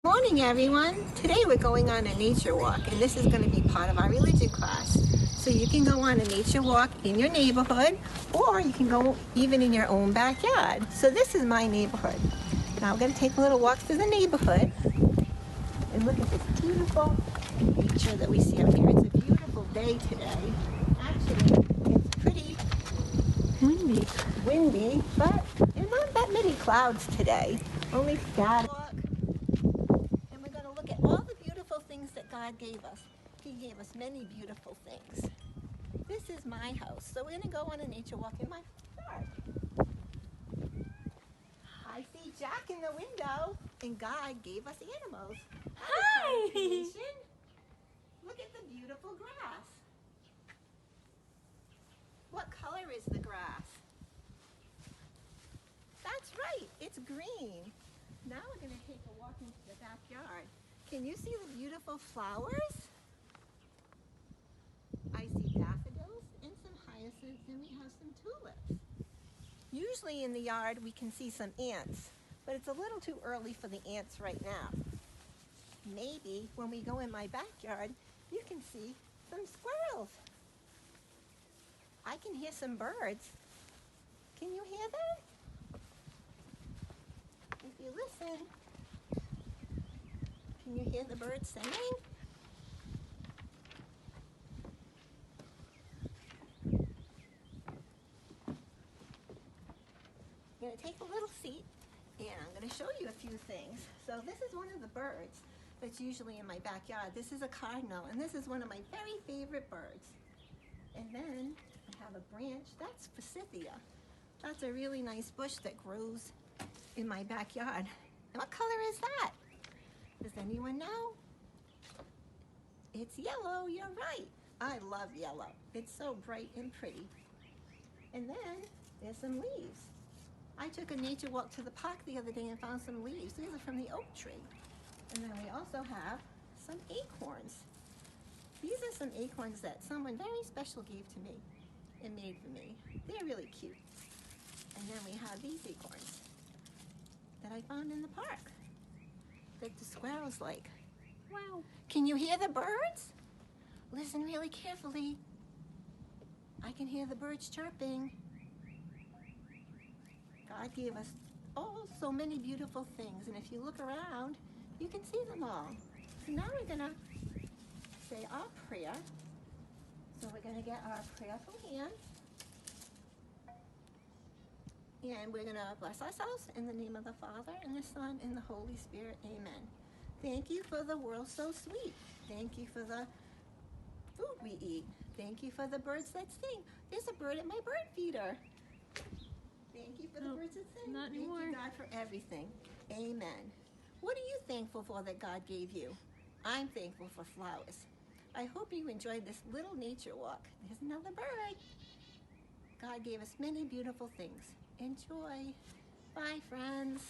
Morning everyone. Today we're going on a nature walk and this is going to be part of our religion class. So you can go on a nature walk in your neighborhood or you can go even in your own backyard. So this is my neighborhood. Now we're going to take a little walk through the neighborhood and look at this beautiful nature that we see up here. It's a beautiful day today. Actually, it's pretty windy, but there's not that many clouds today. Only scattered. All the beautiful things that God gave us. He gave us many beautiful things. This is my house, so we're going to go on a nature walk in my yard. I see Jack in the window, and God gave us animals. Hi! Look at the beautiful grass. What color is the grass? That's right, it's green. Now we're going to take a walk into the backyard. Can you see the beautiful flowers? I see daffodils and some hyacinths, and we have some tulips. Usually in the yard we can see some ants, but it's a little too early for the ants right now. Maybe when we go in my backyard, you can see some squirrels. I can hear some birds. Can you hear them? If you listen, can you hear the birds singing? I'm going to take a little seat and I'm going to show you a few things. So this is one of the birds that's usually in my backyard. This is a cardinal, and this is one of my very favorite birds. And then I have a branch, that's forsythia. That's a really nice bush that grows in my backyard. And what color is that? Does anyone know? It's yellow, you're right. I love yellow. It's so bright and pretty. And then there's some leaves. I took a nature walk to the park the other day and found some leaves. These are from the oak tree. And then we also have some acorns. These are some acorns that someone very special gave to me and made for me. They're really cute. And then we have these acorns that I found in the park that the squirrels like. Wow. Can you hear the birds? Listen really carefully. I can hear the birds chirping. God gave us so many beautiful things, and if you look around, you can see them all. So now we're going to say our prayer. So we're going to get our prayerful hands, and we're going to bless ourselves in the name of the Father, and the Son, and the Holy Spirit. Amen. Thank you for the world so sweet. Thank you for the food we eat. Thank you for the birds that sing. There's a bird at my bird feeder. Thank you for the birds that sing. Not anymore. Thank you, God, for everything. Amen. What are you thankful for that God gave you? I'm thankful for flowers. I hope you enjoyed this little nature walk. There's another bird. God gave us many beautiful things. Enjoy. Bye, friends.